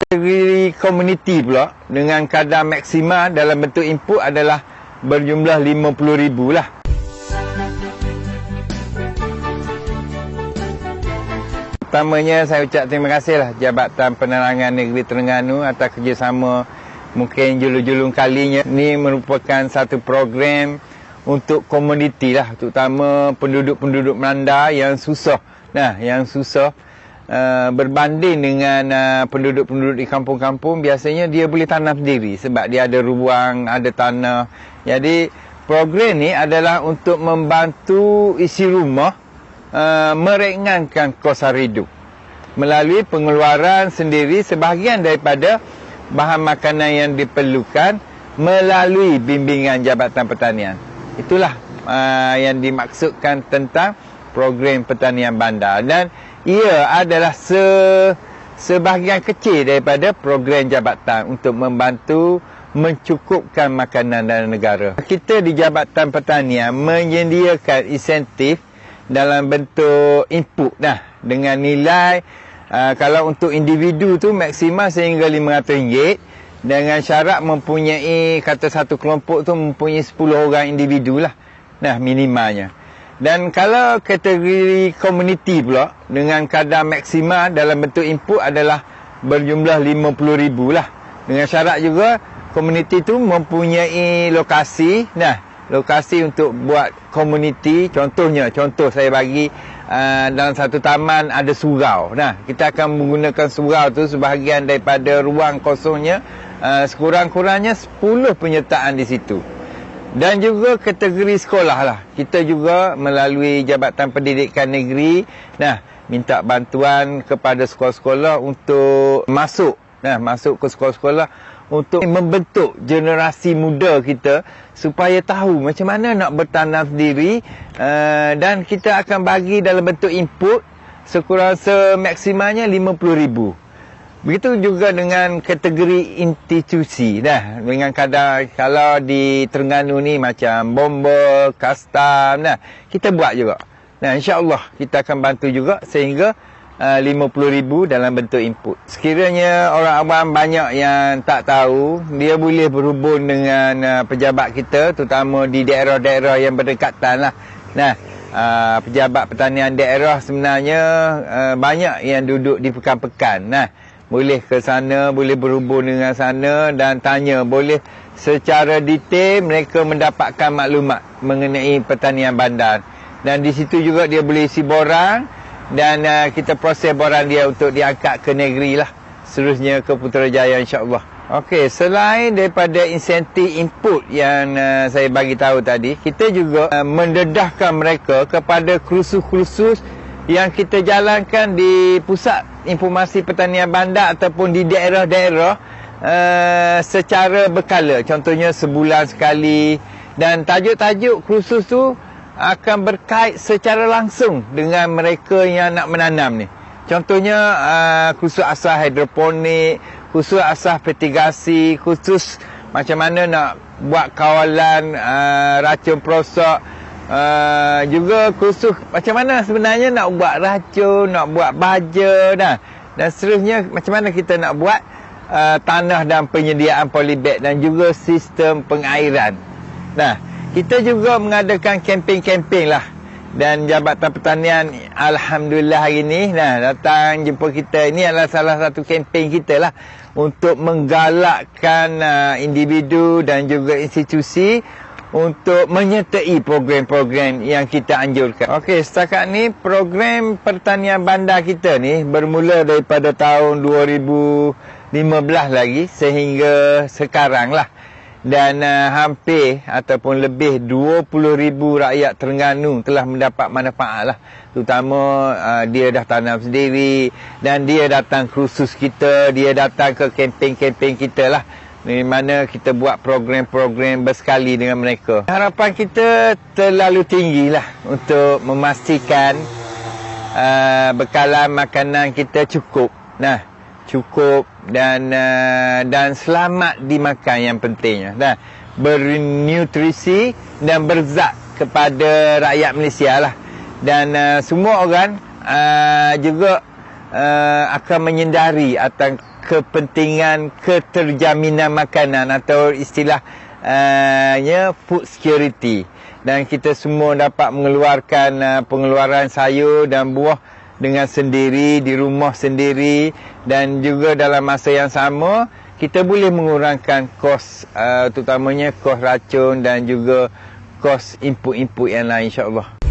Kategori komuniti pula dengan kadar maksima dalam bentuk input adalah berjumlah 50,000 lah. Pertamanya saya ucap terima kasihlah Jabatan Penerangan Negeri Terengganu atas kerjasama mungkin julung-julung kalinya. Ini merupakan satu program untuk komuniti lah, terutama penduduk-penduduk Melanda yang susah. Berbanding dengan penduduk-penduduk di kampung-kampung, biasanya dia boleh tanam sendiri sebab dia ada ruang, ada tanah. Jadi program ni adalah untuk membantu isi rumah meringankan kos sara hidup melalui pengeluaran sendiri sebahagian daripada bahan makanan yang diperlukan melalui bimbingan Jabatan Pertanian. Itulah yang dimaksudkan tentang program pertanian bandar, dan ia adalah sebahagian kecil daripada program jabatan untuk membantu mencukupkan makanan dalam negara. Kita di Jabatan Pertanian menyediakan insentif dalam bentuk input dengan nilai kalau untuk individu tu maksima sehingga RM500 dengan syarat mempunyai, kata satu kelompok tu mempunyai 10 orang individu lah minimalnya. Dan kalau kategori komuniti pula dengan kadar maksima dalam bentuk input adalah berjumlah 50,000 lah. Dengan syarat juga komuniti tu mempunyai lokasi, lokasi untuk buat komuniti. Contoh saya bagi dalam satu taman ada surau. Kita akan menggunakan surau tu sebahagian daripada ruang kosongnya, sekurang-kurangnya 10 penyertaan di situ. Dan juga kategori sekolah lah. Kita juga melalui Jabatan Pendidikan Negeri minta bantuan kepada sekolah-sekolah untuk masuk ke sekolah-sekolah untuk membentuk generasi muda kita supaya tahu macam mana nak bertanam sendiri, dan kita akan bagi dalam bentuk input semaksimalnya 50,000. Begitu juga dengan kategori institusi dengan kadar, kalau di Terengganu ni macam bomba, kastam, kita buat juga. InsyaAllah kita akan bantu juga sehingga 50,000 dalam bentuk input. Sekiranya orang awam banyak yang tak tahu, dia boleh berhubung dengan pejabat kita, terutama di daerah-daerah yang berdekatan lah. Pejabat pertanian daerah sebenarnya banyak yang duduk di pekan-pekan. Boleh ke sana, boleh berhubung dengan sana dan tanya. Boleh secara detail mereka mendapatkan maklumat mengenai pertanian bandar. Dan di situ juga dia boleh isi borang dan kita proses borang dia untuk diangkat ke negeri lah. Seterusnya ke Putrajaya insya-Allah. Okey, selain daripada insentif input yang saya bagi tahu tadi, kita juga mendedahkan mereka kepada kursus-kursus yang kita jalankan di Pusat Informasi Pertanian Bandar ataupun di daerah-daerah secara berkala. Contohnya sebulan sekali, dan tajuk-tajuk kursus tu akan berkait secara langsung dengan mereka yang nak menanam ni. Contohnya kursus asas hidroponik, kursus asas fertigasi, kursus macam mana nak buat kawalan racun perosak, juga kursus macam mana sebenarnya nak buat racun, nak buat baja dan seterusnya, macam mana kita nak buat tanah dan penyediaan polybag dan juga sistem pengairan. Kita juga mengadakan kempen-kempen lah, dan Jabatan Pertanian alhamdulillah hari ni datang jumpa kita. Ini adalah salah satu kempen kita lah untuk menggalakkan individu dan juga institusi untuk menyertai program-program yang kita anjurkan. Okey, setakat ni program pertanian bandar kita ni bermula daripada tahun 2015 lagi sehingga sekarang lah. Dan hampir ataupun lebih 20,000 rakyat Terengganu telah mendapat manfaat lah. Terutama dia dah tanam sendiri dan dia datang kursus kita, dia datang ke kempen-kempen kita lah, di mana kita buat program-program bersekali dengan mereka. Harapan kita terlalu tinggi lah untuk memastikan bekalan makanan kita cukup. Cukup dan selamat dimakan yang pentingnya. Bernutrisi dan berzat kepada rakyat Malaysia lah. Dan semua orang juga akan menyedari kepentingan keterjaminan makanan atau istilahnya food security. Dan kita semua dapat mengeluarkan pengeluaran sayur dan buah dengan sendiri, di rumah sendiri, dan juga dalam masa yang sama kita boleh mengurangkan kos, terutamanya kos racun dan juga kos input-input yang lain, insya-Allah.